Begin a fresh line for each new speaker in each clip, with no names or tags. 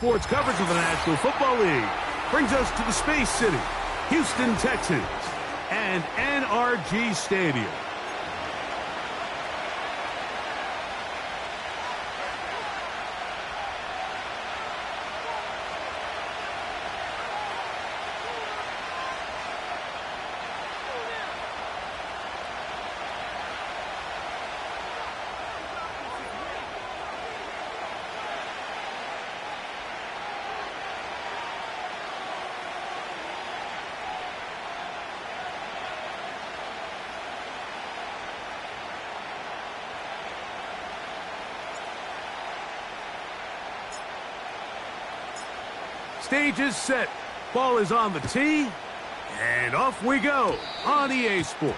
Sports coverage of the National Football League brings us to the Space City, Houston, Texas, and NRG Stadium. Stage is set. Ball is on the tee. And off we go on EA Sports.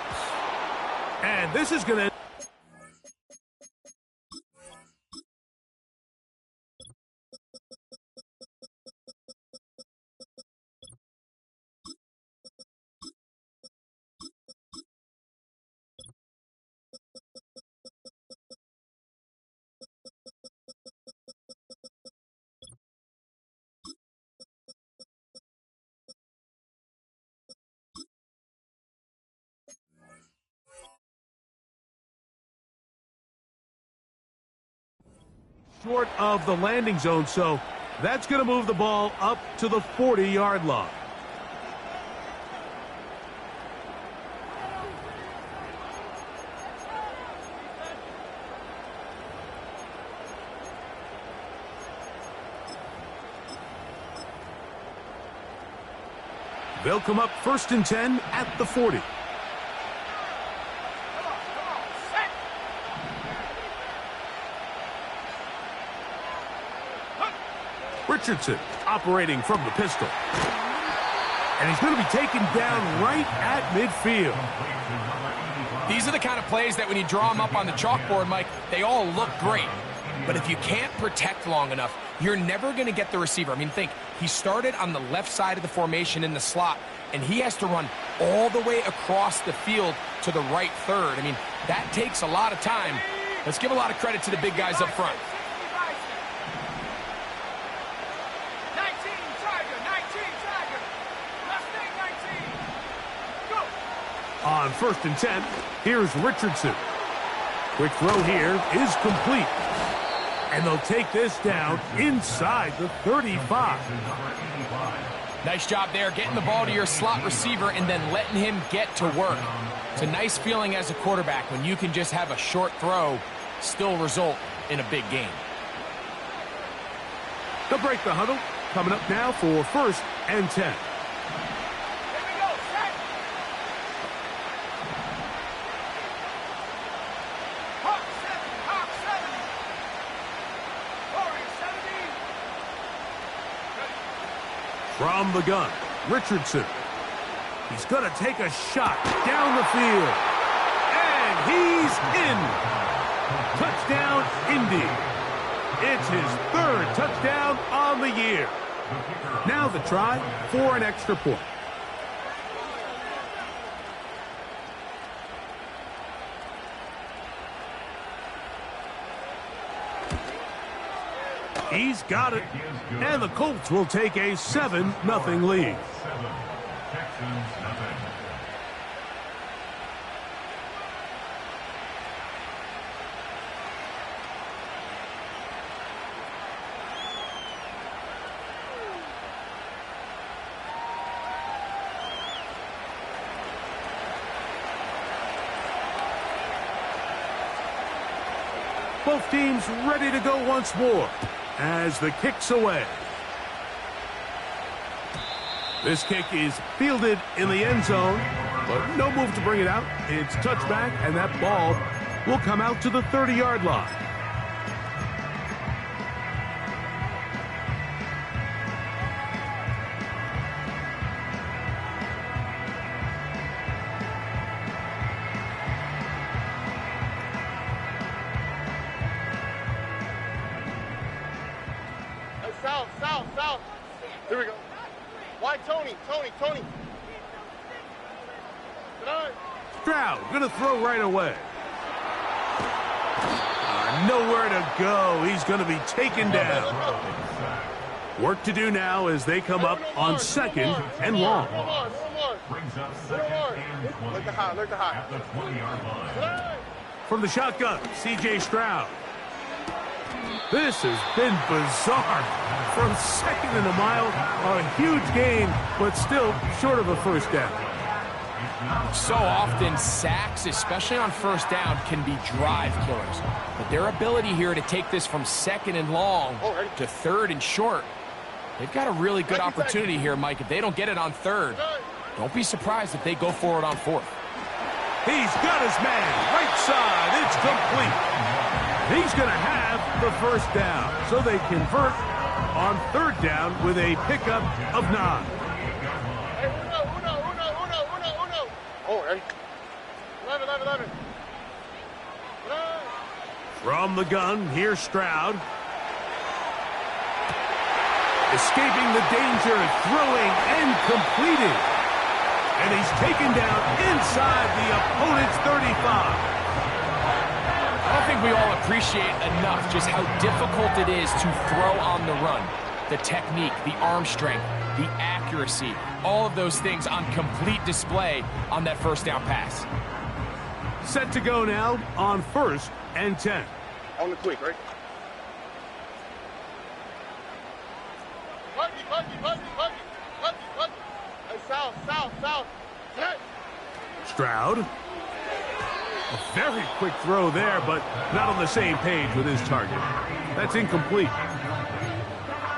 And this is going to... short of the landing zone, so that's going to move the ball up to the 40-yard line. They'll come up 1st and 10 at the 40. Richardson operating from the pistol. And he's going to be taken down right at midfield.
These are the kind of plays that when you draw them up on the chalkboard, Mike, they all look great. But if you can't protect long enough, you're never going to get the receiver. I mean, think, he started on the left side of the formation in the slot, and he has to run all the way across the field to the right third. I mean, that takes a lot of time. Let's give a lot of credit to the big guys up front.
On 1st and 10, here's Richardson. Quick throw here is complete. And they'll take this down inside the 35.
Nice job there, getting the ball to your slot receiver and then letting him get to work. It's a nice feeling as a quarterback when you can just have a short throw, still result in a big game.
They'll break the huddle. Coming up now for 1st and 10. From the gun, Richardson. He's going to take a shot down the field. And he's in. Touchdown, Indy. It's his 3rd touchdown on the year. Now the try for an extra point. He's got it. And the Colts will take a 7-0 lead. Both teams ready to go once more as the kick's away. This kick is fielded in the end zone, but no move to bring it out. It's touchback, and that ball will come out to the 30-yard line.
South. Here we go. Why, Tony?
Stroud going to throw right away. Nowhere to go. He's going to be taken down. Work to do now as they come up on second and long.
Brings up second and 20.
Look the hot.
At the 20-yard line.
From the shotgun, C.J. Stroud. This has been bizarre. From second and a mile, a huge gain, but still short of a first down.
So often, sacks, especially on first down, can be drive killers. But their ability here to take this from second and long to third and short, they've got a really good opportunity here, Mike. If they don't get it on third, don't be surprised if they go for it on fourth.
He's got his man, right side, it's complete. He's going to have the first down, so they convert on third down with a pickup of 9.
Oh, hey. 11.
From the gun, here's Stroud. Escaping the danger, throwing and completing. And he's taken down inside the opponent's 35.
I don't think we all appreciate enough just how difficult it is to throw on the run. The technique, the arm strength, the accuracy, all of those things on complete display on that first down pass.
Set to go now on 1st and 10.
On the quick, right? Buggy. Hey, south. Hey.
Stroud. A very quick throw there, but not on the same page with his target. That's incomplete.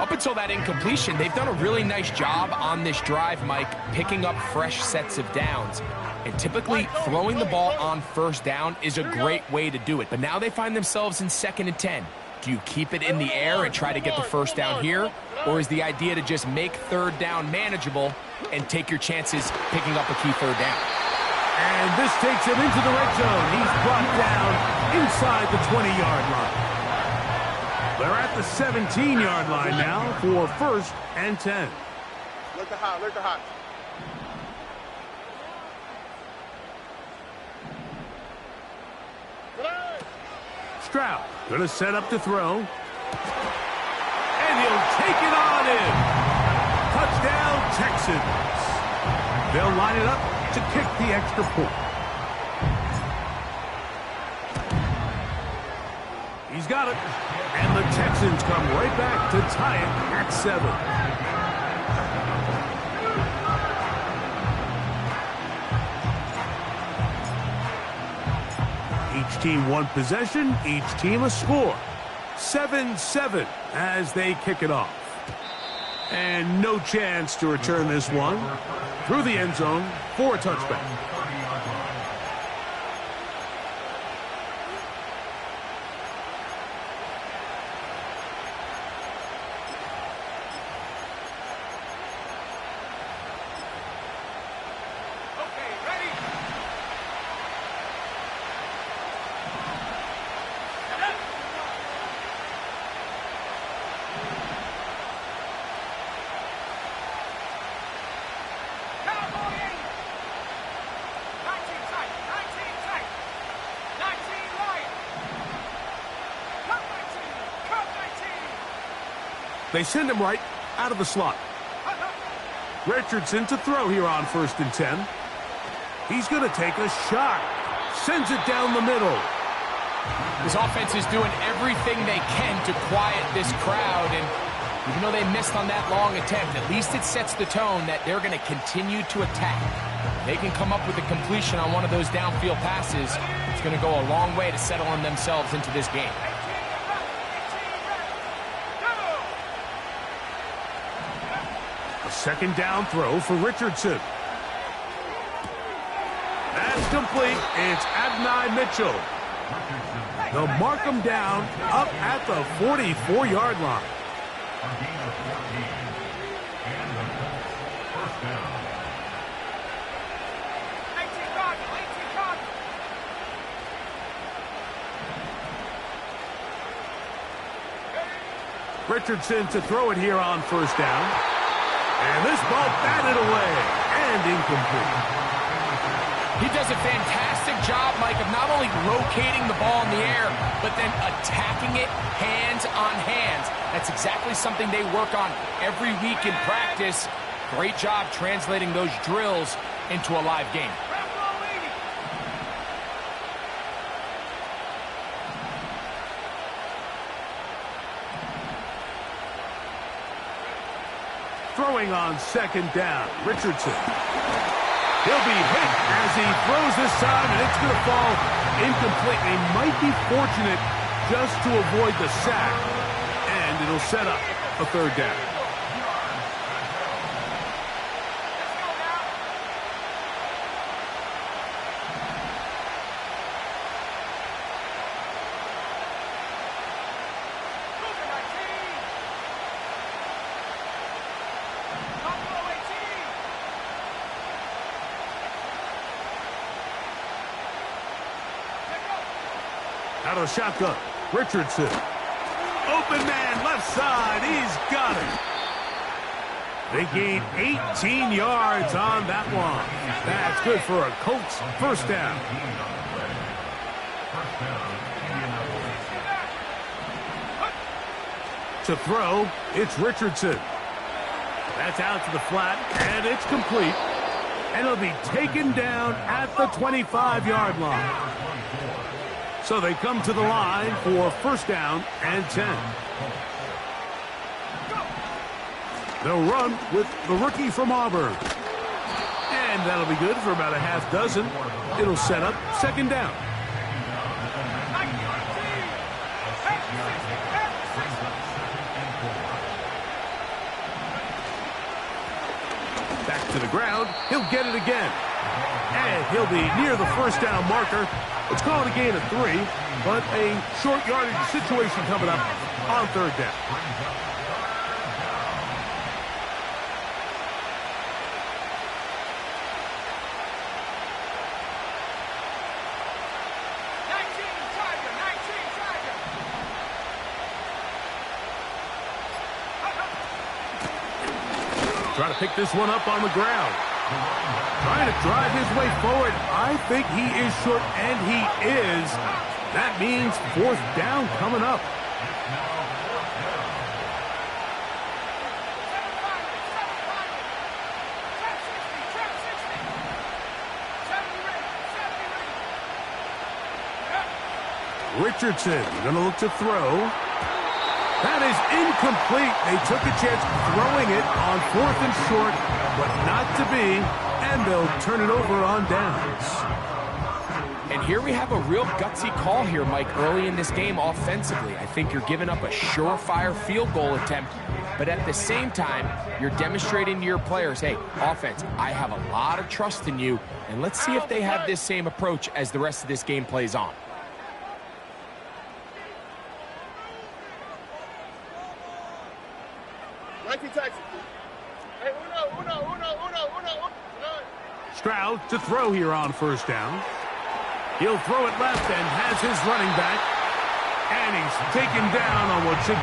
Up until that incompletion, they've done a really nice job on this drive, Mike, picking up fresh sets of downs. And typically, throwing the ball on first down is a great way to do it. But now they find themselves in 2nd and 10. Do you keep it in the air and try to get the first down here? Or is the idea to just make third down manageable and take your chances picking up a key third down?
And this takes him into the red zone. He's brought down inside the 20-yard line. They're at the 17-yard line now for 1st and 10.
Look the hot.
Stroud gonna set up to throw. And he'll take it on in. Touchdown, Texans. They'll line it up to kick the extra point. He's got it. And the Texans come right back to tie it at 7. Each team one possession, each team a score. 7-7 as they kick it off. And no chance to return this one through the end zone for a touchback. They send him right out of the slot. Richardson to throw here on 1st and 10. He's going to take a shot. Sends it down the middle.
This offense is doing everything they can to quiet this crowd, and even though they missed on that long attempt, at least it sets the tone that they're going to continue to attack. They can come up with a completion on one of those downfield passes. It's going to go a long way to settling themselves into this game.
A 2nd down throw for Richardson. That's complete. It's Adonai Mitchell. They'll mark him down up at the 44-yard line. Richardson to throw it here on 1st down. And this ball batted away and incomplete.
He does a fantastic job, Mike, of not only locating the ball in the air, but then attacking it hands on hands. That's exactly something they work on every week in practice. Great job translating those drills into a live game.
Throwing on second down, Richardson. He'll be hit as he throws this time, and it's going to fall incomplete. They might be fortunate just to avoid the sack, and it'll set up a third down. Out of the shotgun, Richardson. Open man, left side, he's got it. They gain 18 yards on that one. That's good for a Colts first down. To throw, it's Richardson. That's out to the flat, and it's complete. And it'll be taken down at the 25-yard line. So they come to the line for first down and 10. They'll run with the rookie from Auburn. And that'll be good for about a half dozen. It'll set up second down. Back to the ground. He'll get it again. And he'll be near the first down marker. It's called a gain of 3, but a short yardage situation coming up on third down. Trying to pick this one up on the ground. Trying to drive his way forward. I think he is short, and he is. That means fourth down coming up. Richardson going to look to throw. That is incomplete. They took a chance throwing it on fourth and short, but not to be, and they'll turn it over on downs.
And here we have a real gutsy call here, Mike, early in this game offensively. I think you're giving up a surefire field goal attempt, but at the same time, you're demonstrating to your players, hey, offense, I have a lot of trust in you, and let's see if they have this same approach as the rest of this game plays on.
Stroud to throw here on first down. He'll throw it left and has his running back. And he's taken down on what should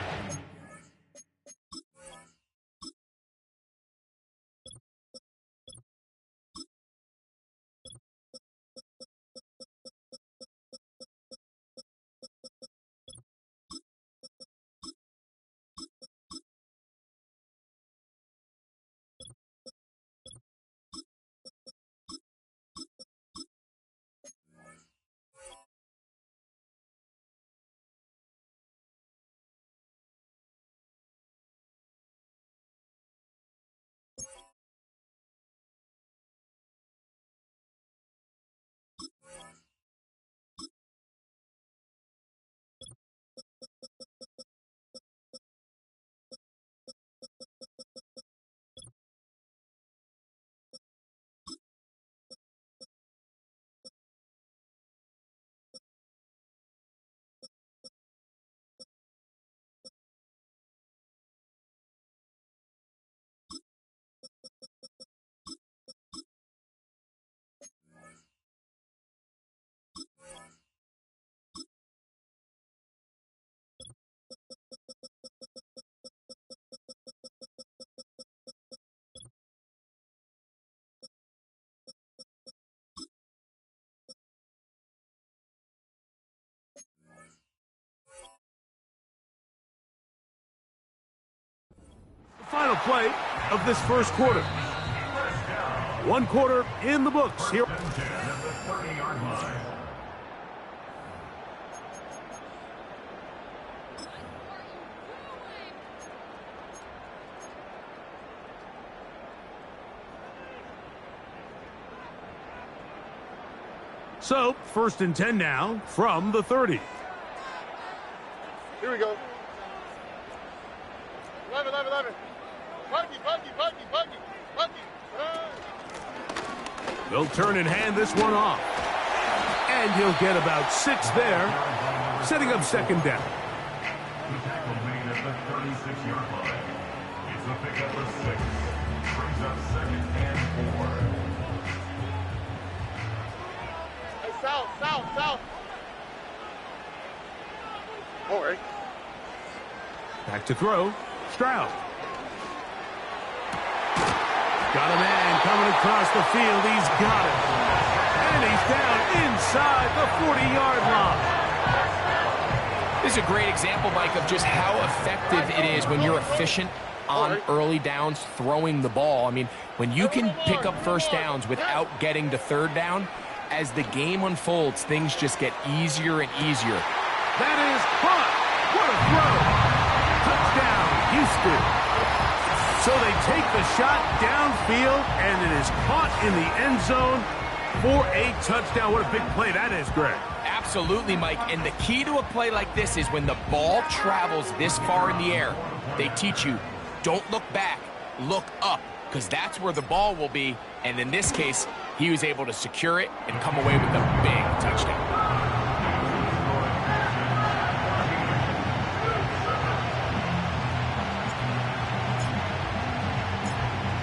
Final play of this first quarter. One quarter in the books here. So, 1st and 10 now from the 30.
Here we go. 11. Buggy.
They'll turn and hand this one off. And he'll get about 6 there, setting up 2nd down.
The tackle made at the 36-yard line. It's a pickup of 6. Brings up 2nd and 4.
Hey, south. All right.
Back to throw. Stroud. Got a man coming across the field. He's got it. And he's down inside the 40-yard line.
This is a great example, Mike, of just how effective it is when you're efficient on early downs throwing the ball. I mean, when you can pick up first downs without getting to 3rd down, as the game unfolds, things just get easier and easier.
That is caught. What a throw. Touchdown, Houston. So they take the shot downfield, and it is caught in the end zone for a touchdown. What a big play that is, Greg.
Absolutely, Mike. And the key to a play like this is when the ball travels this far in the air, they teach you, don't look back, look up, because that's where the ball will be. And in this case, he was able to secure it and come away with a big touchdown.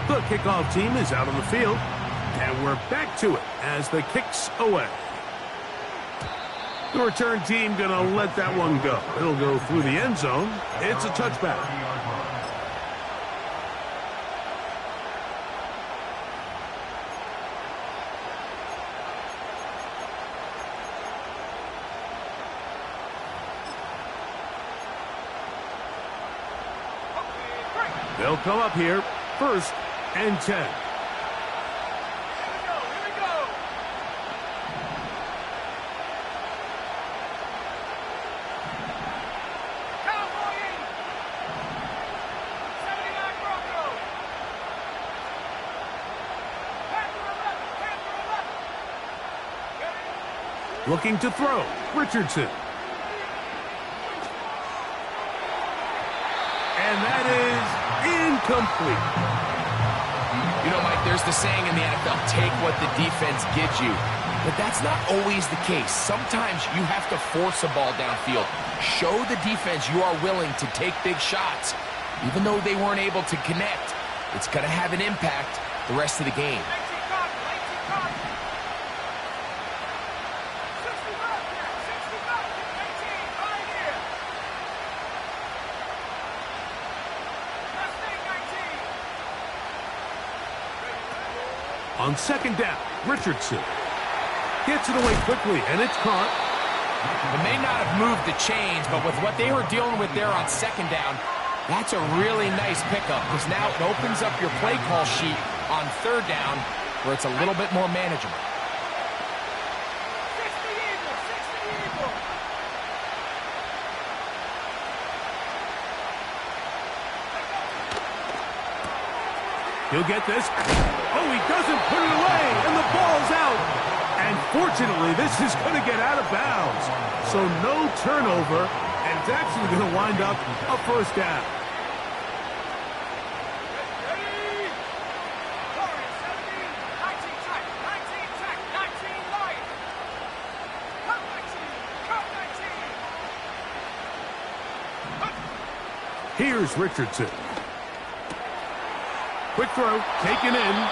The kickoff team is out on the field, and we're back to it as the kick's away. The return team going to let that one go. It'll go through the end zone. It's a touchback. They'll come up here, 1st and 10.
Here we go. Cowboy 79 Broncos. Panther 11.
Looking to throw, Richardson. And that is incomplete.
You know, Mike, there's the saying in the NFL, take what the defense gives you. But that's not always the case. Sometimes you have to force a ball downfield. Show the defense you are willing to take big shots. Even though they weren't able to connect, it's going to have an impact the rest of the game.
On 2nd down, Richardson gets it away quickly, and it's caught.
It may not have moved the chains, but with what they were dealing with there on 2nd down, that's a really nice pickup, because now it opens up your play call sheet on 3rd down, where it's a little bit more manageable.
He'll get this. Oh, he doesn't put it away, and the ball's out. And fortunately, this is going to get out of bounds. So no turnover, and it's actually going to wind up a 1st down. Here's Richardson. Quick throw, taken in.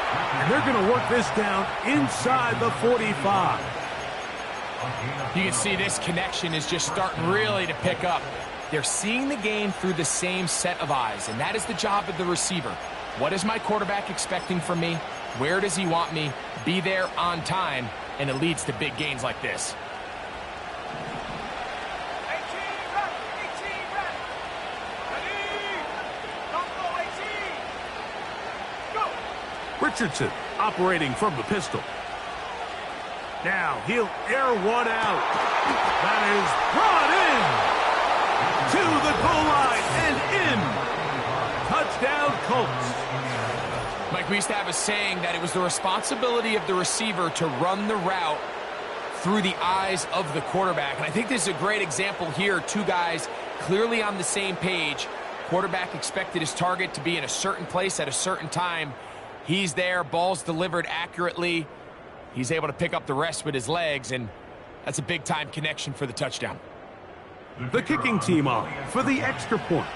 And they're going to work this down inside the 45.
You can see this connection is just starting really to pick up. They're seeing the game through the same set of eyes, and that is the job of the receiver. What is my quarterback expecting from me? Where does he want me? Be there on time, and it leads to big gains like this.
Richardson operating from the pistol. Now he'll air one out. That is brought in to the goal line and in. Touchdown Colts.
Mike, we used to have a saying that it was the responsibility of the receiver to run the route through the eyes of the quarterback. And I think this is a great example here. Two guys clearly on the same page. Quarterback expected his target to be in a certain place at a certain time. He's there, ball's delivered accurately. He's able to pick up the rest with his legs, and that's a big-time connection for the touchdown.
The kicking team on for the extra point.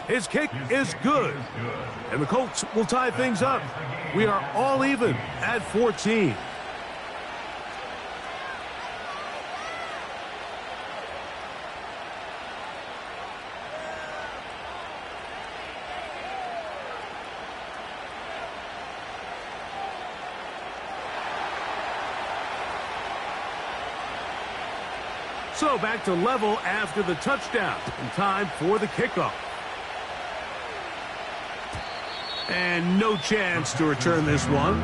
His kick is good, and the Colts will tie things up. We are all even at 14. So back to level after the touchdown, and time for the kickoff. And no chance to return this one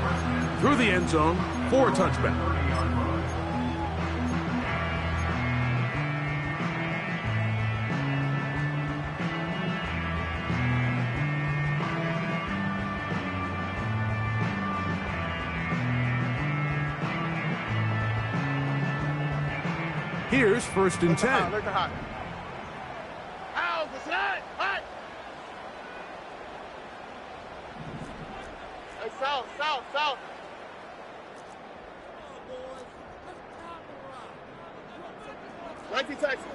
through the end zone for a touchback. Here's 1st and 10.
Look hot. Ow, it's not hot. Hey, south. Right to Texas.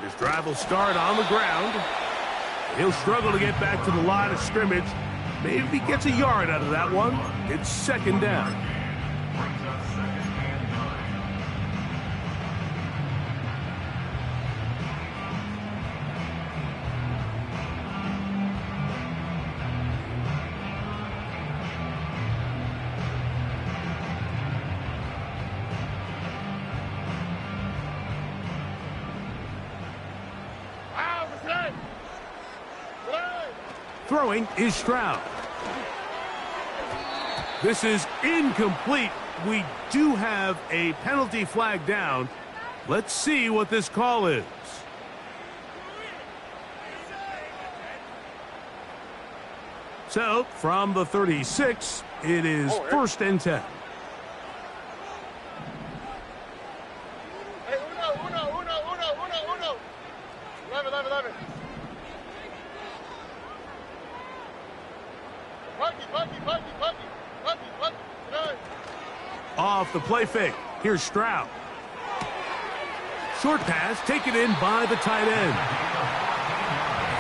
This drive will start on the ground. He'll struggle to get back to the line of scrimmage. Maybe he gets a yard out of that one. It's 2nd down. Throwing is Stroud. This is incomplete. We do have a penalty flag down. Let's see what this call is. So, from the 36, it is 1st and 10.
Hey, uno. 11. Pucky.
Off the play fake. Here's Stroud. Short pass taken in by the tight end.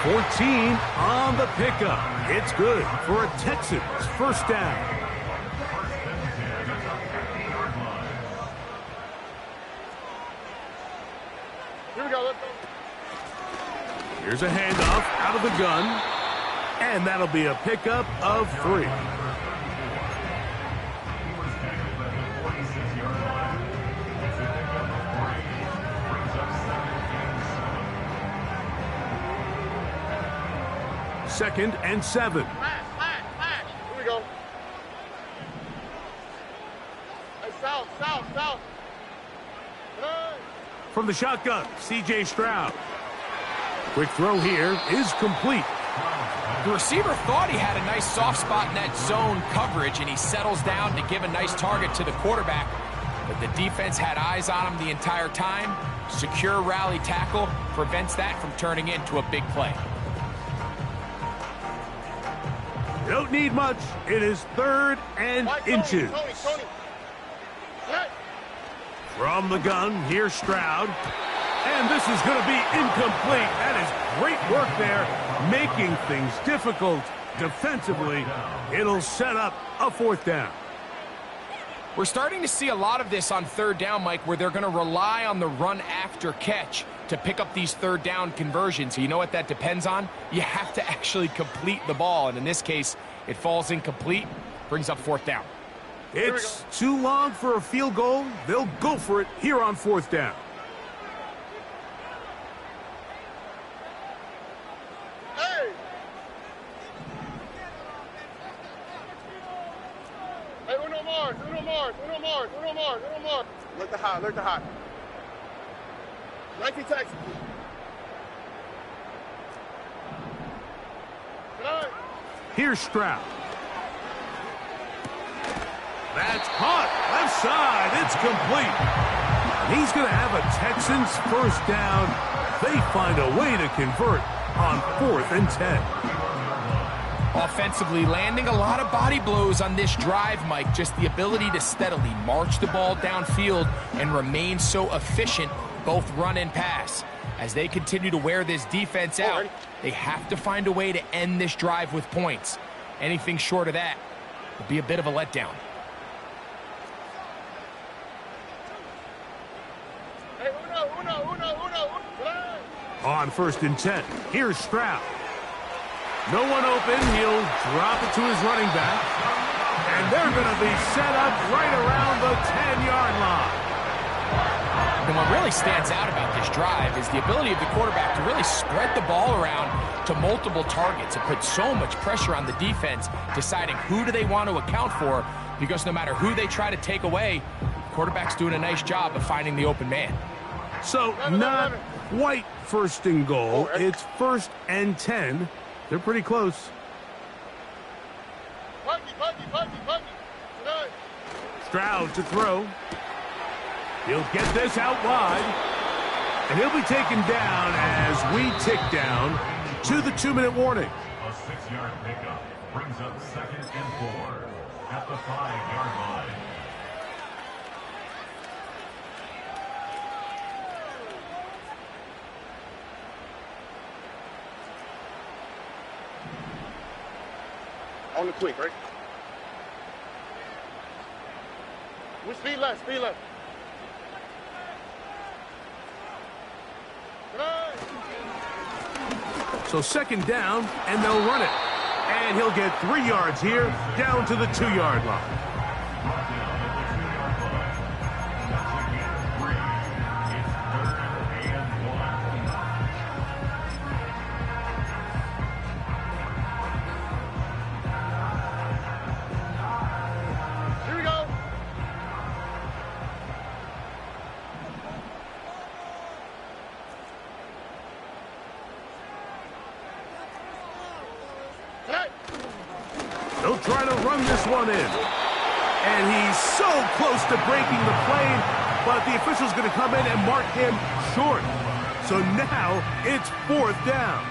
14 on the pickup. It's good for a Texans 1st down.
Here we go. Let's go.
Here's a handoff out of the gun. And that'll be a pickup of 3. Second and 7.
Flash. Here we go. Hey, south.
From the shotgun, C.J. Stroud. Quick throw here is complete.
The receiver thought he had a nice soft spot in that zone coverage, and he settles down to give a nice target to the quarterback. But the defense had eyes on him the entire time. Secure rally tackle prevents that from turning into a big play.
You don't need much. It is 3rd and inches.
Tony.
From the gun, here's Stroud. And this is going to be incomplete. That is great work there, making things difficult defensively. It'll set up a 4th down.
We're starting to see a lot of this on 3rd down, Mike, where they're going to rely on the run after catch to pick up these 3rd down conversions. So you know what that depends on? You have to actually complete the ball. And in this case, it falls incomplete, brings up 4th down.
It's too long for a field goal. They'll go for it here on 4th down.
little more. Alert the high, alert the high. 19 taxi. Good.
Here's Stroud. That's caught. Left side. It's complete. He's going to have a Texans first down. They find a way to convert on 4th and 10.
Offensively, landing a lot of body blows on this drive, Mike. Just the ability to steadily march the ball downfield and remain so efficient, both run and pass. As they continue to wear this defense out, they have to find a way to end this drive with points. Anything short of that would be a bit of a letdown.
Hey, uno.
On 1st and 10, here's Stroud. No one open. He'll drop it to his running back. And they're going to be set up right around the 10-yard line.
And what really stands out about this drive is the ability of the quarterback to really spread the ball around to multiple targets and put so much pressure on the defense, deciding who do they want to account for, because no matter who they try to take away, the quarterback's doing a nice job of finding the open man.
So not quite 1st and goal. It's 1st and 10. They're pretty close.
Buggy. Good.
Stroud to throw. He'll get this out wide. And he'll be taken down as we tick down to the 2-minute warning.
A 6-yard pickup brings up 2nd and 4 at the 5-yard line.
On the quick, right? With speed left. Good.
So 2nd down, and they'll run it. And he'll get 3 yards here, down to the 2-yard line. They'll try to run this one in. And he's so close to breaking the play, but the official's going to come in and mark him short. So now it's 4th down.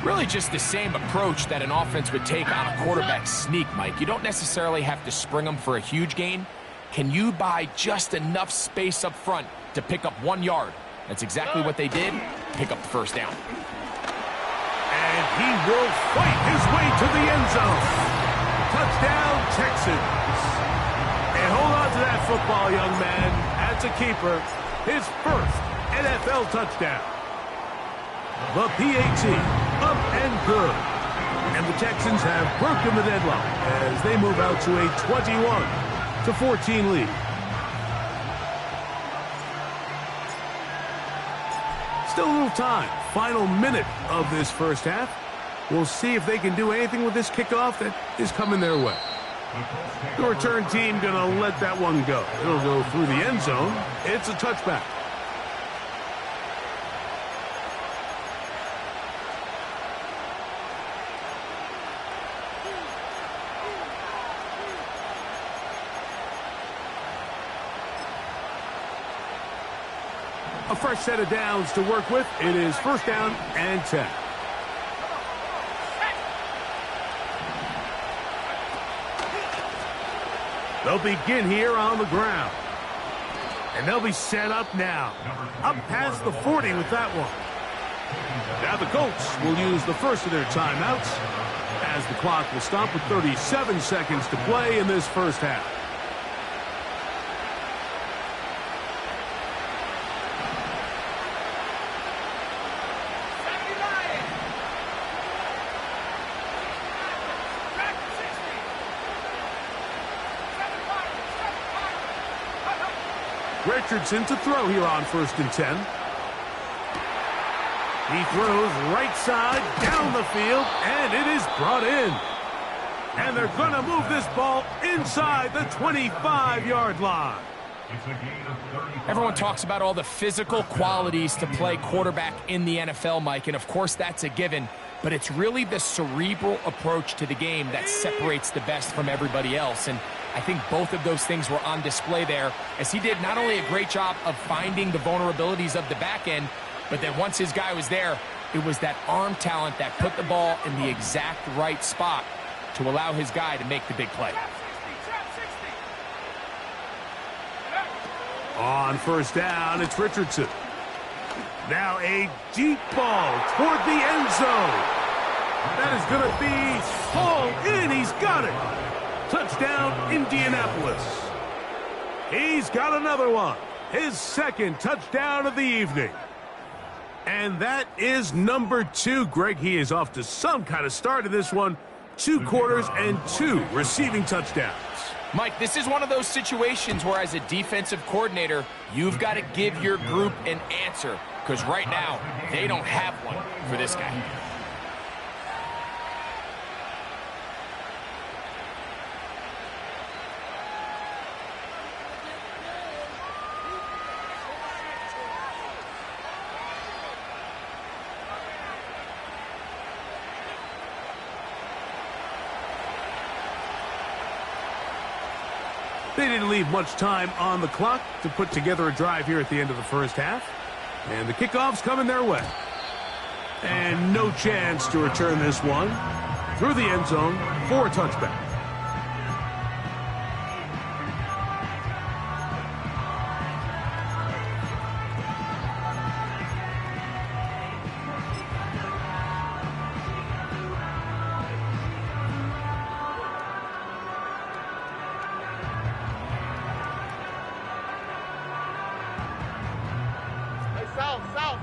Really just the same approach that an offense would take on a quarterback sneak, Mike. You don't necessarily have to spring them for a huge gain. Can you buy just enough space up front to pick up 1 yard? That's exactly what they did. Pick up the first down.
And he will fight his way to the end zone. Touchdown, Texans. And hold on to that football, young man. That's a keeper. His first NFL touchdown. The PAT, up and good. And the Texans have broken the deadlock as they move out to a 21-14 lead. Still a little time. Final minute of this first half. We'll see if they can do anything with this kickoff that is coming their way. The return team going to let that one go. It'll go through the end zone. It's a touchback. A fresh set of downs to work with. It is 1st down and 10. They'll begin here on the ground. And they'll be set up now. Up past the 40 with that one. Now the Colts will use the first of their timeouts as the clock will stop with 37 seconds to play in this first half. Richardson to throw here on 1st and 10. He throws right side, down the field, and it is brought in. And they're going to move this ball inside the 25-yard line.
It's a gain of 35.
Everyone talks about all the physical qualities to play quarterback in the NFL, Mike, and of course that's a given, but it's really the cerebral approach to the game that separates the best from everybody else, and I think both of those things were on display there, as he did not only a great job of finding the vulnerabilities of the back end, but then once his guy was there, it was that arm talent that put the ball in the exact right spot to allow his guy to make the big play.
On first down, it's Richardson. Now a deep ball toward the end zone. That is going to be hauled in. He's got it. Touchdown, Indianapolis. He's got another one. His second touchdown of the evening. And that is number 2. Greg, he is off to some kind of start in this one. 2 quarters and 2 receiving touchdowns.
Mike, this is one of those situations where as a defensive coordinator, you've got to give your group an answer, because right now, they don't have one for this guy.
They didn't leave much time on the clock to put together a drive here at the end of the first half. And the kickoff's coming their way. And no chance to return this one through the end zone for a touchback.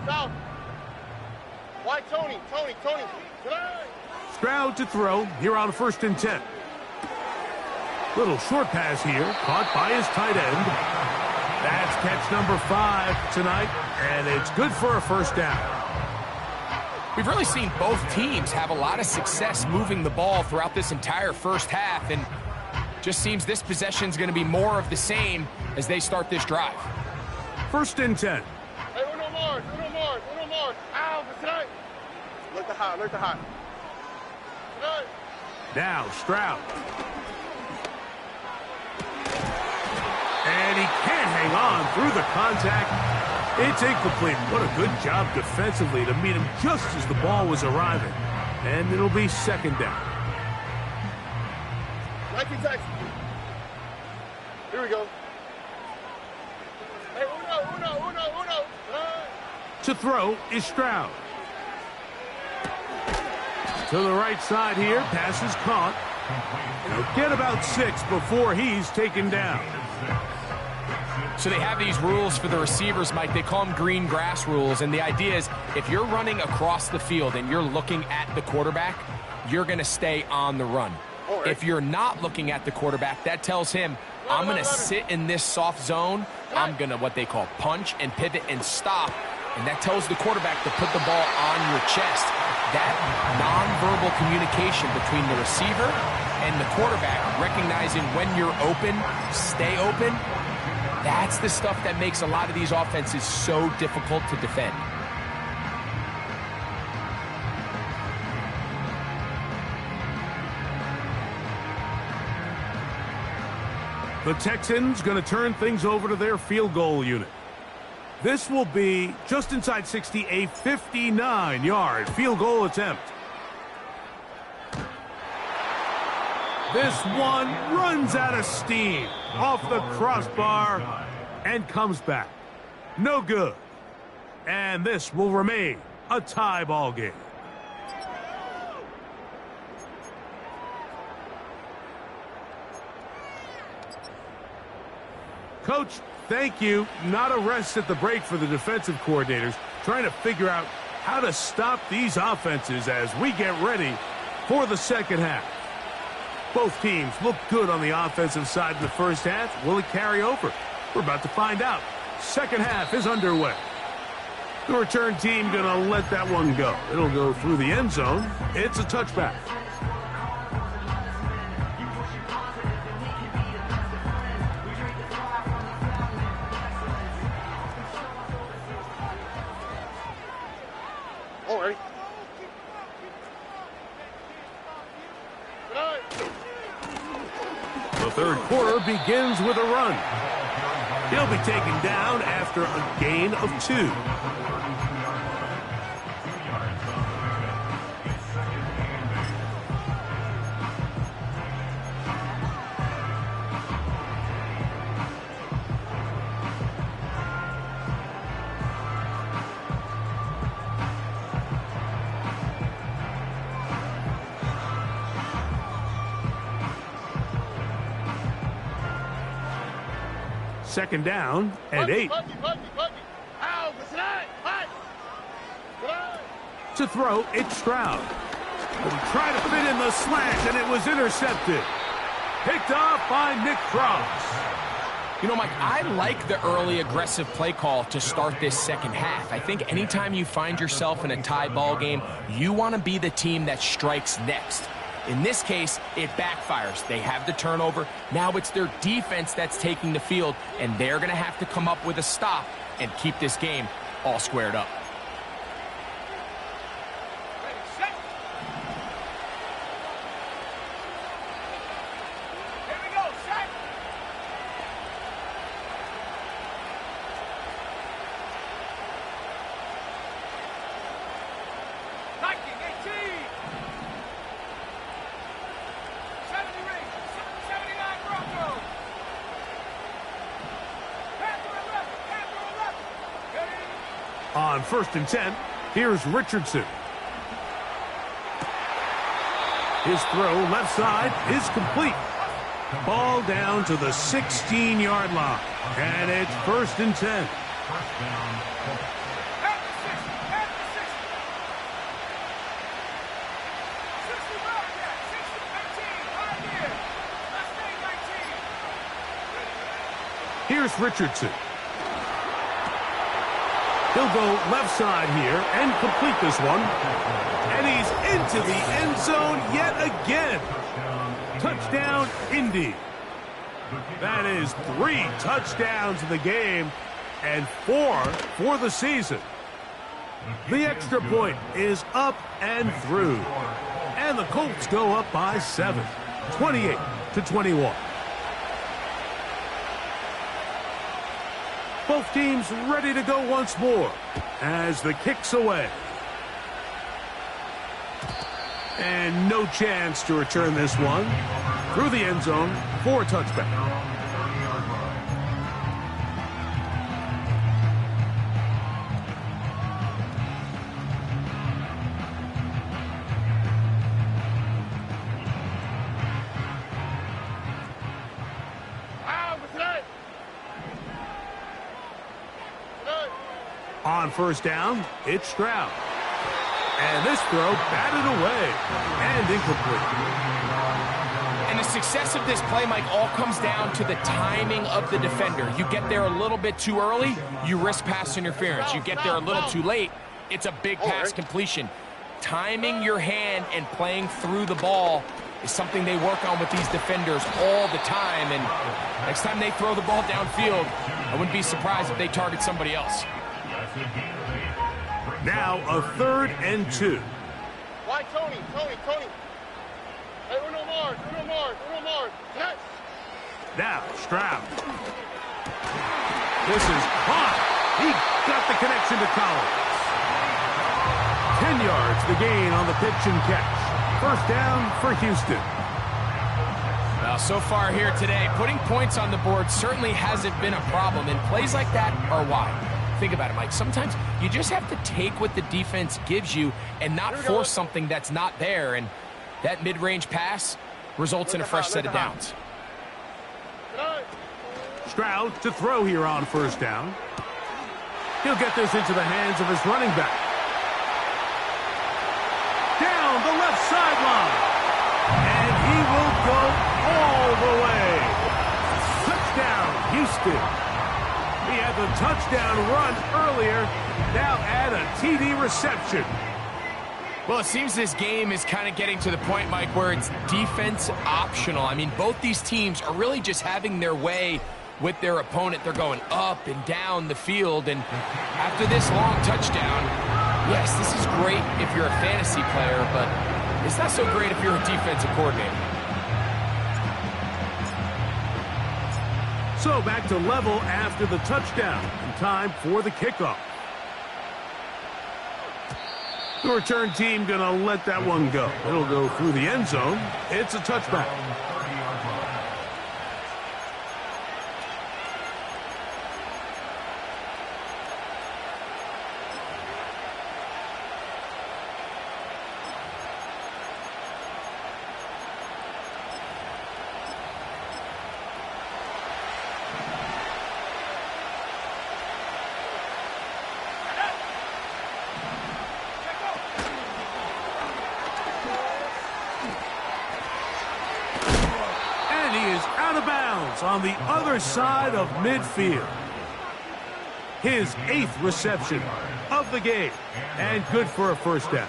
South. Why Tony?
Stroud to throw here on 1st and 10. Little short pass here, caught by his tight end. That's catch number 5 tonight, and it's good for a first down.
We've really seen both teams have a lot of success moving the ball throughout this entire first half, and just seems this possession is going to be more of the same as they start this drive.
1st and 10.
Hey, uno more. Ow, tonight. Look the hot. Tonight.
Now Stroud. And he can't hang on through the contact. It's incomplete. What a good job defensively to meet him just as the ball was arriving. And it'll be 2nd down.
Nike Texas. Here we go. Hey, uno.
To throw is Stroud. To the right side here, pass is caught. He'll get about 6 before he's taken down.
So they have these rules for the receivers, Mike. They call them green grass rules, and the idea is if you're running across the field and you're looking at the quarterback, you're going to stay on the run.
Right.
If you're not looking at the quarterback, that tells him, I'm going to sit in this soft zone. I'm going to what they call punch and pivot and stop, and that tells the quarterback to put the ball on your chest. That nonverbal communication between the receiver and the quarterback, recognizing when you're open, stay open, that's the stuff that makes a lot of these offenses so difficult to defend.
The Texans going to turn things over to their field goal unit. This will be just inside 60, a 59-yard field goal attempt. This one runs out of steam off the crossbar and comes back. No good. And this will remain a tie ball game. Coach, thank you. Not a rest at the break for the defensive coordinators, trying to figure out how to stop these offenses as we get ready for the second half. Both teams look good on the offensive side in the first half. Will it carry over? We're about to find out. Second half is underway. The return team going to let that one go. It'll go through the end zone. It's a touchback.
worry. Good night.
The third quarter begins with a run. He'll be taken down after a gain of 2. Second down and 8.
Ow, what's that? What? Good night.
To throw, it's Stroud. He tried to fit in the slant, and it was intercepted. Picked off by Nick Cross.
You know, Mike, I like the early aggressive play call to start this second half. I think anytime you find yourself in a tie ball game, you want to be the team that strikes next. In this case, it backfires. They have the turnover. Now it's their defense that's taking the field, and they're going to have to come up with a stop and keep this game all squared up.
On 1st and 10, here's Richardson. His throw left side is complete. Ball down to the 16-yard line. And it's 1st and 10. Here's Richardson. He'll go left side here and complete this one. And he's into the end zone yet again. Touchdown, Indy. That is 3 touchdowns in the game and 4 for the season. The extra point is up and through. And the Colts go up by 7, 28-21. Both teams ready to go once more as the kick's away. And no chance to return this one through the end zone for a touchback. On 1st down, it's Stroud. And this throw batted away and incomplete.
And the success of this play, Mike, all comes down to the timing of the defender. You get there a little bit too early, you risk pass interference. You get there a little too late, it's a big pass completion. Timing your hand and playing through the ball is something they work on with these defenders all the time. And next time they throw the ball downfield, I wouldn't be surprised if they target somebody else.
Now a 3rd and 2.
Why, Tony? Hey, Uno Mars. Yes.
Now Stroud. This is caught. He got the connection to Collins. 10 yards the gain on the pitch and catch. 1st down for Houston.
Well, so far here today, putting points on the board certainly hasn't been a problem, and plays like that are why. Think about it, Mike. Sometimes you just have to take what the defense gives you and not force something that's not there, and that mid-range pass results in a fresh set of downs.
Stroud to throw here on 1st down. He'll get this into the hands of his running back. Down the left sideline. And he will go all the way. Touchdown, Houston. He had the touchdown run earlier. Now add a TD reception.
Well, it seems this game is kind of getting to the point, Mike, where it's defense optional. I mean, both these teams are really just having their way with their opponent. They're going up and down the field, and after this long touchdown, Yes, this is great if you're a fantasy player, but it's not so great if you're a defensive coordinator.
So back to level after the touchdown. And time for the kickoff. The return team going to let that one go. It'll go through the end zone. It's a touchback. Out of bounds on the other side of midfield. His 8th reception of the game, and good for a first down.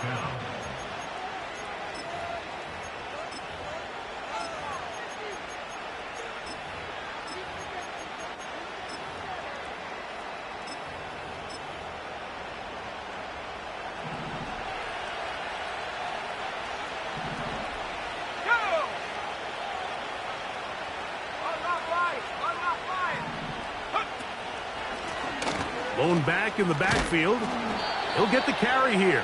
Blown back in the backfield. He'll get the carry here.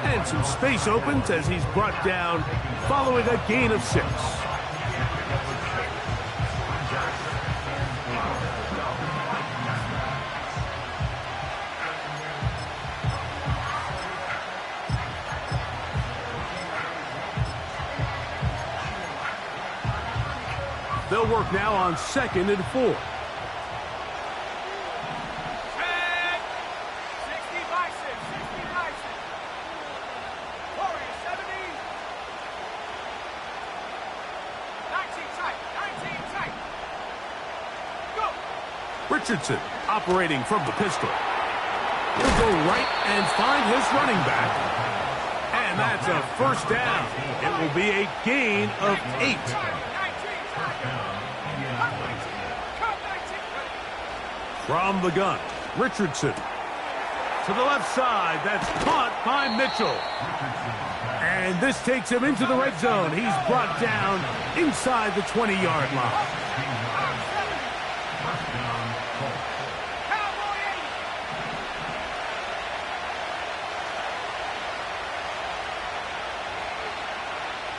And some space opens as he's brought down following a gain of 6. They'll work now on 2nd and 4. Richardson operating from the pistol. He'll go right and find his running back. And that's a first down. It will be a gain of 8. From the gun, Richardson. To the left side, that's caught by Mitchell. And this takes him into the red zone. He's brought down inside the 20-yard line.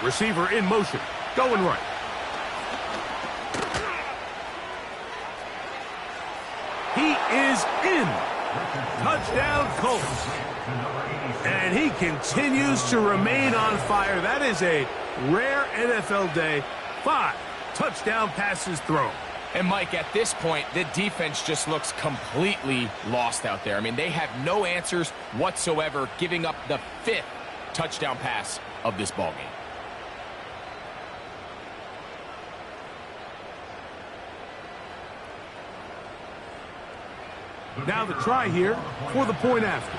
Receiver in motion, going right. He is in. Touchdown Colts. And he continues to remain on fire. That is a rare NFL day. 5 touchdown passes thrown.
And Mike, at this point, the defense just looks completely lost out there. I mean, they have no answers whatsoever, giving up the 5th touchdown pass of this ballgame.
Now the try here for the point after.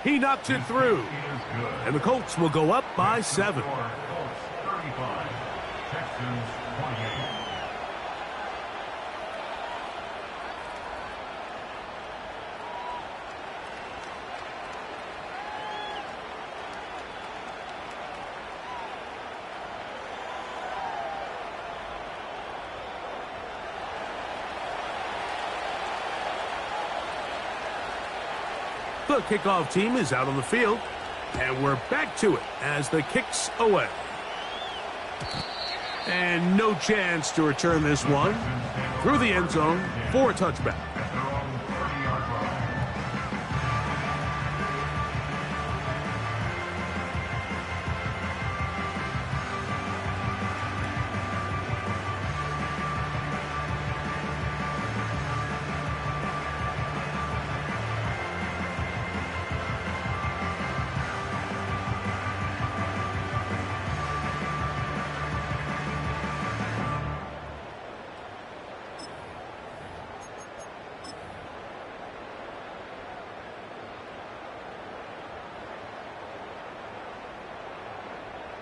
He knocks it through. And the Colts will go up by 7.
Colts 35, Texans 28.
The kickoff team is out on the field, and we're back to it as the kick's away. And no chance to return this one through the end zone for a touchback.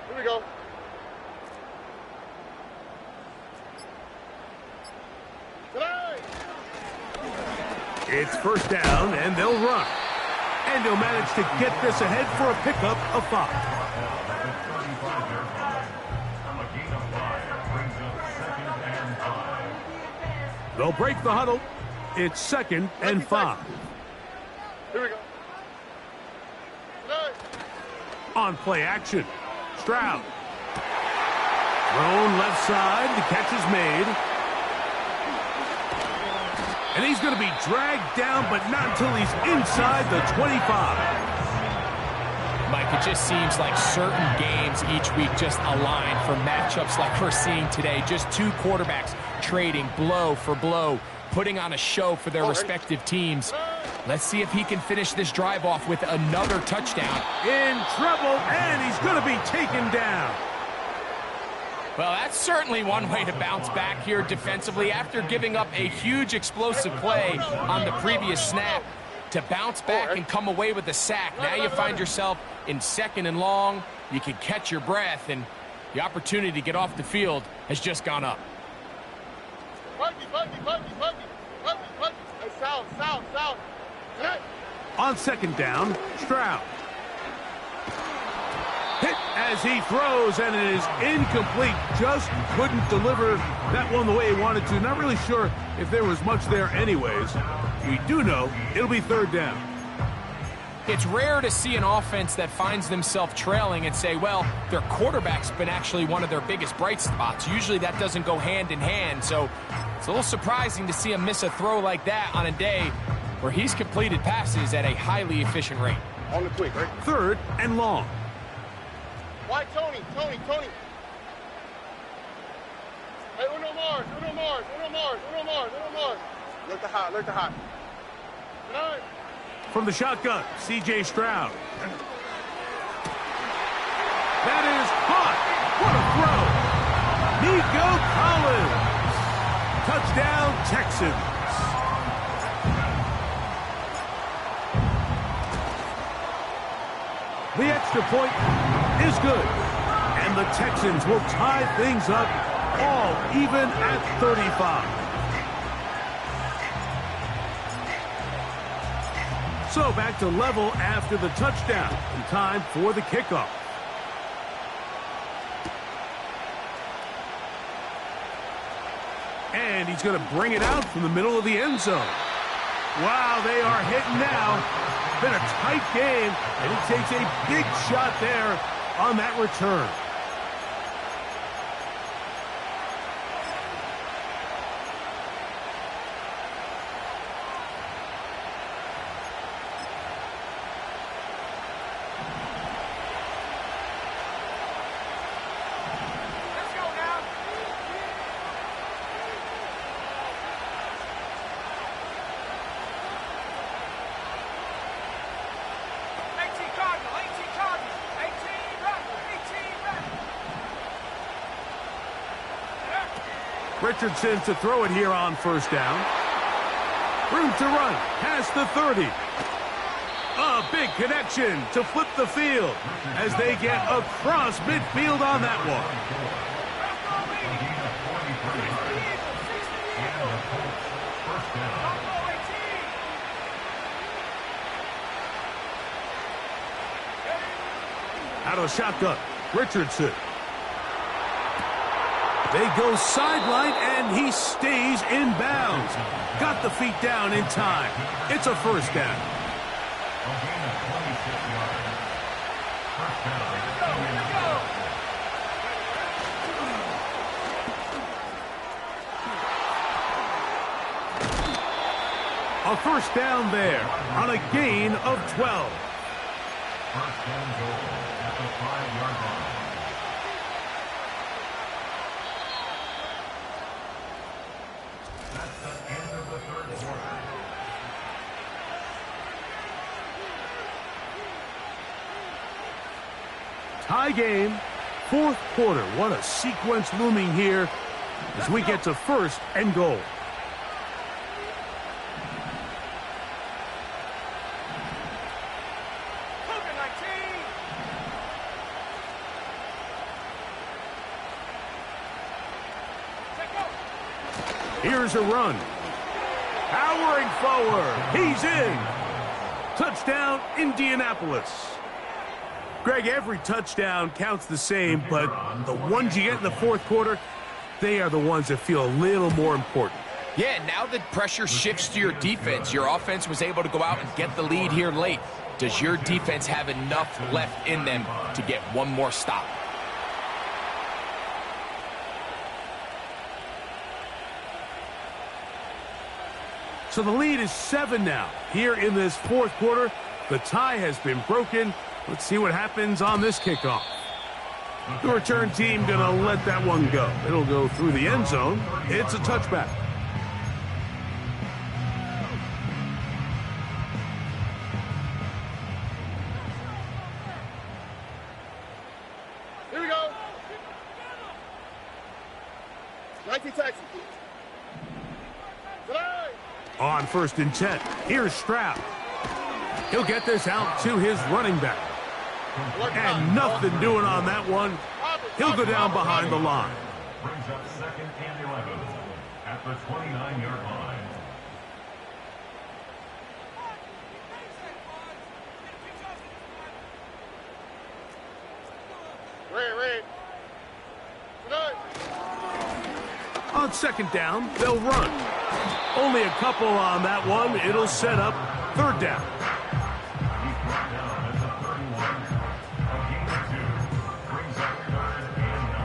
Here we go. Tonight.
It's first down, and they'll run. And he'll manage to get this ahead for a pickup of 5. They'll break the huddle. It's 2nd and 5.
Here we go.
On play action, Stroud. Thrown left side, the catch is made. And he's going to be dragged down, but not until he's inside the 25.
Mike, it just seems like certain games each week just align for matchups like we're seeing today. Just two quarterbacks trading blow for blow, putting on a show for their respective teams. Let's see if he can finish this drive off with another touchdown.
In trouble, and he's going to be taken down.
Well, that's certainly one way to bounce back here defensively after giving up a huge explosive play on the previous snap. To bounce back and come away with a sack. Now you find yourself in 2nd and long. You can catch your breath, and the opportunity to get off the field has just gone up.
South.
On 2nd down, Stroud. Hit as he throws, and it is incomplete. Just couldn't deliver that one the way he wanted to. Not really sure if there was much there anyways. We do know it'll be 3rd down.
It's rare to see an offense that finds themselves trailing and say, well, their quarterback's been actually one of their biggest bright spots. Usually that doesn't go hand in hand, so it's a little surprising to see him miss a throw like that on a day where he's completed passes at a highly efficient rate.
On the quick, right?
3rd and long.
Why, Tony? Hey, Uno Mars. Look the hot. Good.
From the shotgun, C.J. Stroud. That is hot. What a throw. Nico Collins. Touchdown, Texans. The extra point is good. And the Texans will tie things up all even at 35. So back to level after the touchdown. And time for the kickoff. And he's going to bring it out from the middle of the end zone. Wow, they are hitting now. Been a tight game, and he takes a big shot there on that return. Richardson to throw it here on 1st down. Room to run past the 30. A big connection to flip the field as they get across midfield on that one. Out of the shotgun, Richardson. They go sideline, and he stays in bounds. Got the feet down in time. It's a 1st down. A 1st down there on a gain of 12.
1st and goal at the 5-yard line. That's the end of the 3rd quarter.
Tie game, 4th quarter. What a sequence looming here as we get to 1st and goal. Here's a run. Powering forward. He's in. Touchdown, Indianapolis. Greg, every touchdown counts the same, but the ones you get in the fourth quarter, they are the ones that feel a little more important.
Yeah, now that pressure shifts to your defense, your offense was able to go out and get the lead here late. Does your defense have enough left in them to get one more stop?
So the lead is 7 now. Here in this fourth quarter, the tie has been broken. Let's see what happens on this kickoff. The return team gonna let that one go. It'll go through the end zone. It's a touchback.
Here we go. Nike Texas.
On 1st and 10, here's Stroud. He'll get this out to his running back. And nothing doing on that one. He'll go down behind the line.
Brings up 2nd and 11 at the 29-yard line.
Red.
On 2nd down, they'll run. Only a couple on that one. It'll set up 3rd down.
He's brought down at the 31. A gain of 2. Brings up 3rd and
9.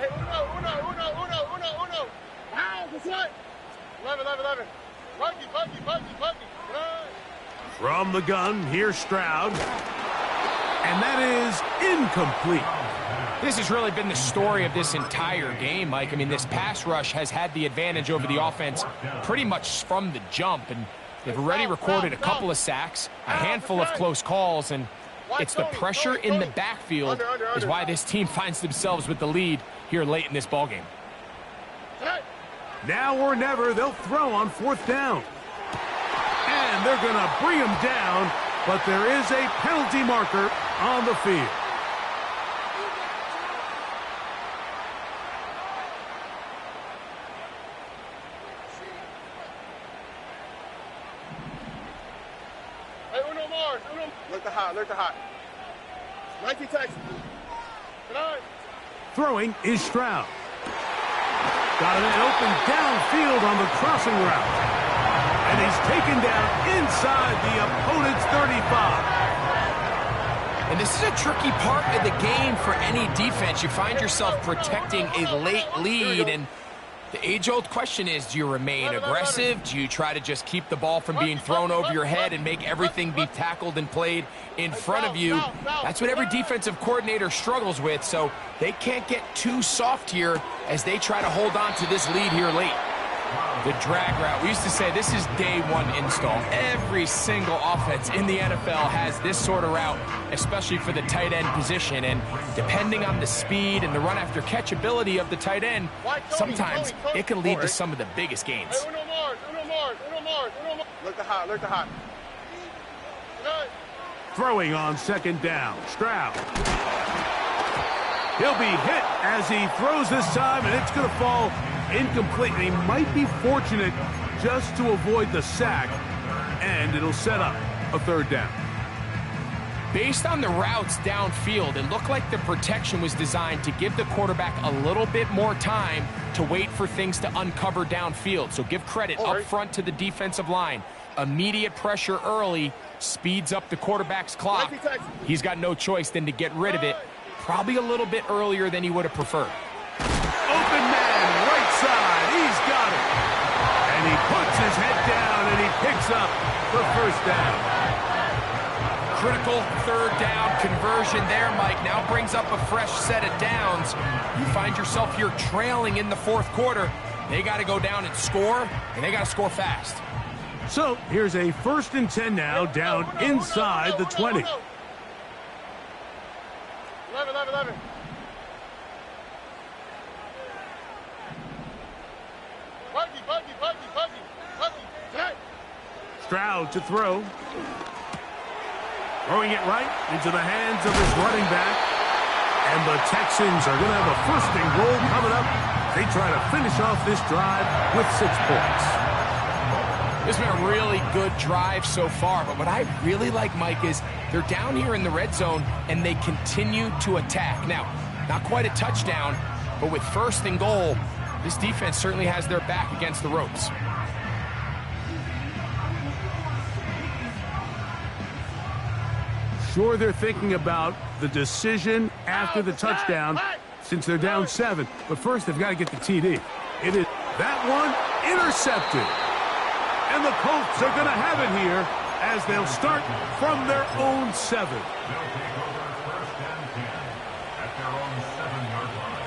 Hey, uno. How? What's that? 11. Buggy.
From the gun, here's Stroud. And that is incomplete.
This has really been the story of this entire game, Mike. I mean, this pass rush has had the advantage over the offense pretty much from the jump, and they've already recorded a couple of sacks, a handful of close calls, and it's the pressure in the backfield is why this team finds themselves with the lead here late in this ballgame.
Now or never, they'll throw on 4th down. And they're going to bring him down, but there is a penalty marker on the field.
Hey, Uno Mars. Look the hot. Nike Texas. 9.
Throwing is Stroud. Got an open downfield on the crossing route. And he's taken down inside the opponent's 35.
And this is a tricky part of the game for any defense. You find yourself protecting a late lead, and the age-old question is, do you remain aggressive? Do you try to just keep the ball from being thrown over your head and make everything be tackled and played in front of you? That's what every defensive coordinator struggles with, so they can't get too soft here as they try to hold on to this lead here late. The drag route. We used to say this is day one install. Every single offense in the NFL has this sort of route, especially for the tight end position. And depending on the speed and the run after catch ability of the tight end, sometimes it can lead to some of the biggest gains.
Hey, Uno Mars. Look the hot. 9.
Throwing on 2nd down, Stroud. He'll be hit as he throws this time, and it's going to fall incomplete. And he might be fortunate just to avoid the sack, and it'll set up a 3rd down.
Based on the routes downfield, it looked like the protection was designed to give the quarterback a little bit more time to wait for things to uncover downfield. So give credit up front to the defensive line. Immediate pressure early speeds up the quarterback's clock. He's got no choice than to get rid of it, probably a little bit earlier than he would have preferred.
Open man, right side, he's got it. And he puts his head down and he picks up the 1st down.
Critical 3rd down conversion there, Mike. Now brings up a fresh set of downs. You find yourself here trailing in the 4th quarter. They got to go down and score, and they got to score fast.
So here's a 1st and 10 now, down inside the 20.
11. Buggy.
Stroud to throw. Throwing it right into the hands of his running back. And the Texans are going to have a first and goal coming up. They try to finish off this drive with 6 points.
This has been a really good drive so far, but what I really like, Mike, is they're down here in the red zone, and they continue to attack. Now, not quite a touchdown, but with first and goal, this defense certainly has their back against the ropes.
Sure, they're thinking about the decision after the touchdown since they're down 7. But first, they've got to get the TD. It is that one intercepted. And the Colts are going to have it here as they'll start from their own 7.
They'll take over first and 10 at their own 7-yard line.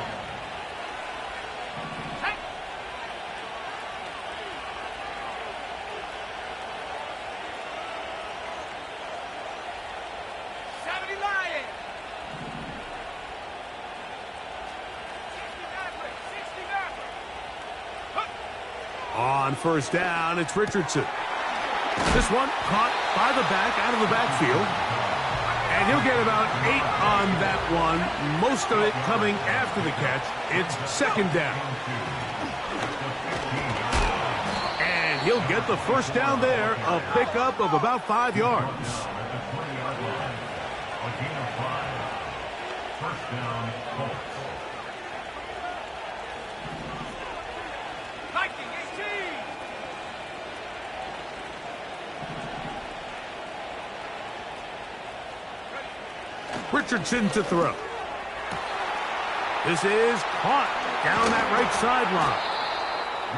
On first down, it's Richardson. This one caught by the back, out of the backfield. And he'll get about 8 on that one. Most of it coming after the catch. It's second down. And he'll get the first down there, a pickup of about 5 yards.
At the 20-yard line, a gain of 5. First down, Colts.
Richardson to throw. This is caught down that right sideline.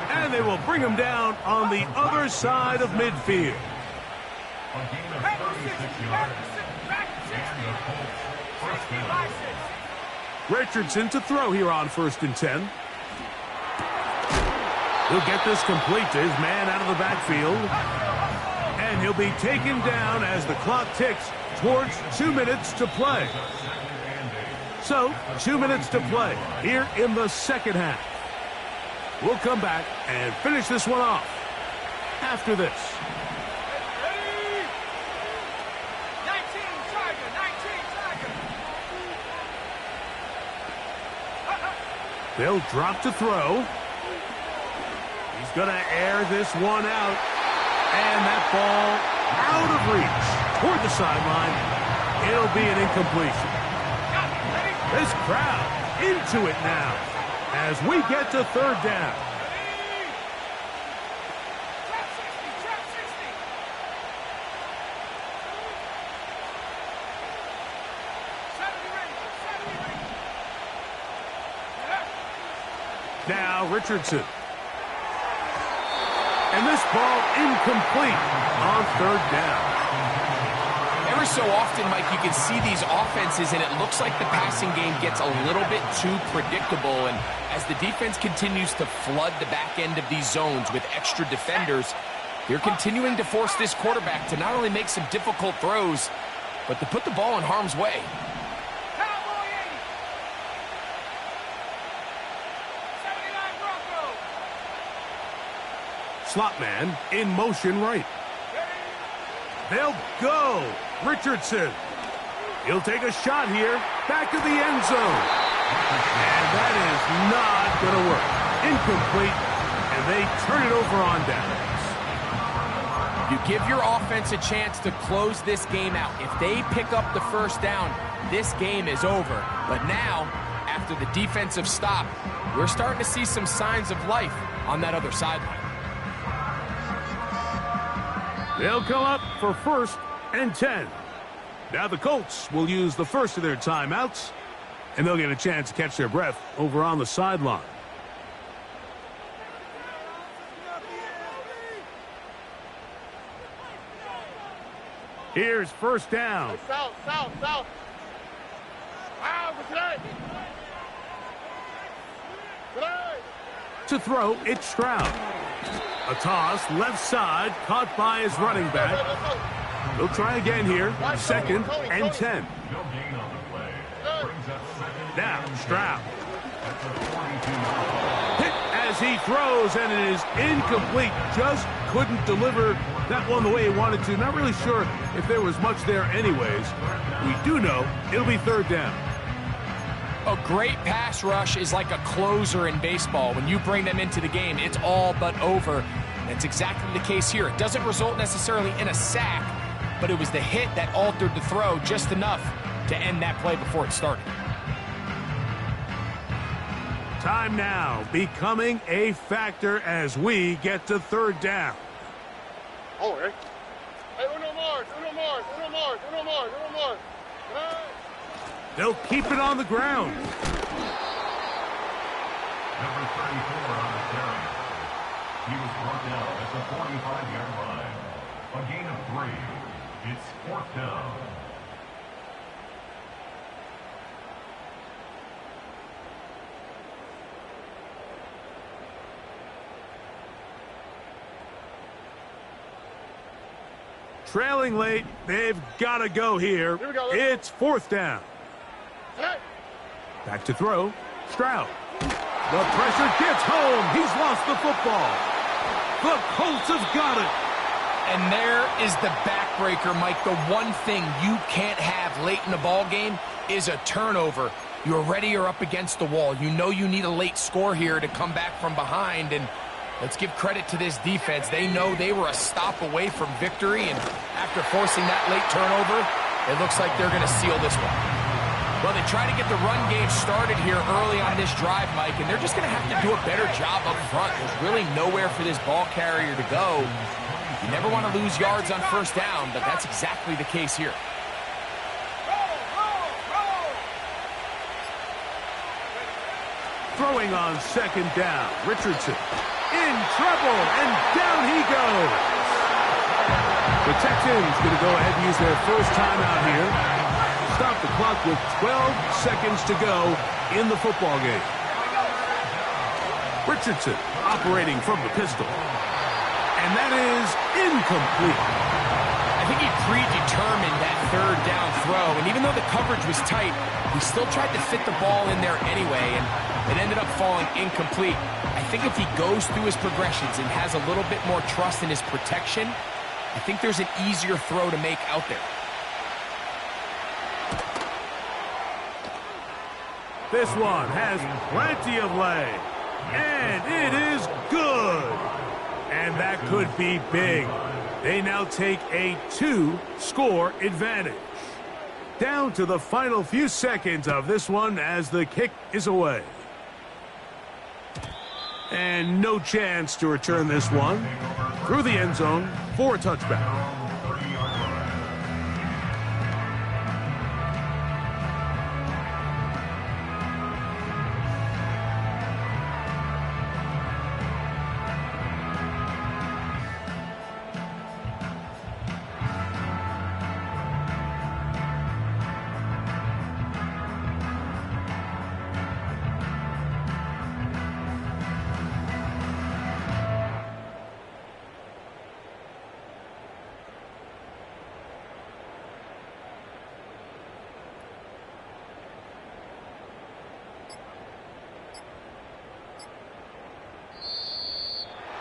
And they will bring him down on the other side of midfield.
A gain of 36 yards. And the Colts first down.
Richardson to throw here on first and 10. He'll get this complete to his man out of the backfield. And he'll be taken down as the clock ticks towards 2 minutes to play. So, 2 minutes to play here in the second half. We'll come back and finish this one off after this. They'll drop to throw. He's going to air this one out. And that ball out of reach toward the sideline. It'll be an incompletion. This crowd into it now as we get to third down. Now Richardson. And this ball incomplete on third down.
Ever so often, Mike, you can see these offenses, and it looks like the passing game gets a little bit too predictable. And as the defense continues to flood the back end of these zones with extra defenders, they're continuing to force this quarterback to not only make some difficult throws, but to put the ball in harm's way.
Slot man in motion right. They'll go. Richardson. He'll take a shot here. Back of the end zone. And that is not going to work. Incomplete. And they turn it over on downs.
You give your offense a chance to close this game out. If they pick up the first down, this game is over. But now, after the defensive stop, we're starting to see some signs of life on that other sideline.
They'll come up for first and 10. Now the Colts will use the first of their timeouts, and they'll get a chance to catch their breath over on the sideline. Here's first down.
South.
To throw, it's Stroud. A toss, left side, caught by his running back. They'll try again here, second and 10.
No gain on the play. Brings up second.
Now, Stroud.
At the 42-yard line.
Hit at as he throws, and it is incomplete. Just couldn't deliver that one the way he wanted to. Not really sure if there was much there anyways. We do know it'll be third down.
A great pass rush is like a closer in baseball. When you bring them into the game, it's all but over. That's exactly the case here. It doesn't result necessarily in a sack, but it was the hit that altered the throw just enough to end that play before it started.
Time now becoming a factor as we get to third down.
Oh, hey. Hey, uno more.
They'll keep it on the ground.
Number 34 on the carry. He was brought down at the 45-yard line. A gain of 3. It's fourth down.
Trailing late, they've got to go here.
Here we go.
It's fourth down.
Hey.
Back to throw. Stroud. The pressure gets home. He's lost the football. The Colts have got it.
And there is the backbreaker, Mike. The one thing you can't have late in the ball game is a turnover. You're ready or up against the wall. You know you need a late score here to come back from behind, and let's give credit to this defense. They know they were a stop away from victory, and after forcing that late turnover, it looks like they're going to seal this one. Well, they try to get the run game started here early on this drive, Mike, and they're just going to have to do a better job up front. There's really nowhere for this ball carrier to go. You never want to lose yards on first down, but that's exactly the case here.
Throwing on second down. Richardson in trouble, and down he goes. The Texans going to go ahead and use their first timeout here. Stop the clock with 12 seconds to go in the football game. Richardson operating from the pistol. And that is incomplete.
I think he predetermined that third down throw, and even though the coverage was tight, he still tried to fit the ball in there anyway, and it ended up falling incomplete. I think if he goes through his progressions and has a little bit more trust in his protection, I think there's an easier throw to make out there.
This one has plenty of leg, and it is good. And that could be big. They now take a 2-score advantage. Down to the final few seconds of this one as the kick is away. And no chance to return this one through the end zone for a touchback.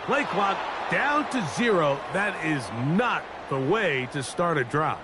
Play clock down to 0. That is not the way to start a drive.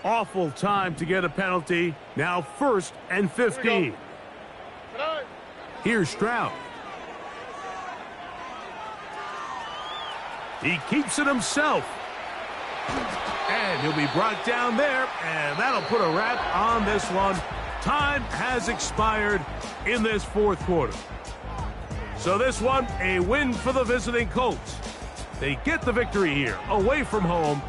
Awful time to get a penalty. Now 1st and 15. Here's Stroud. He keeps it himself. And he'll be brought down there, and that'll put a wrap on this one. Time has expired in this fourth quarter. So this one, a win for the visiting Colts. They get the victory here, away from home,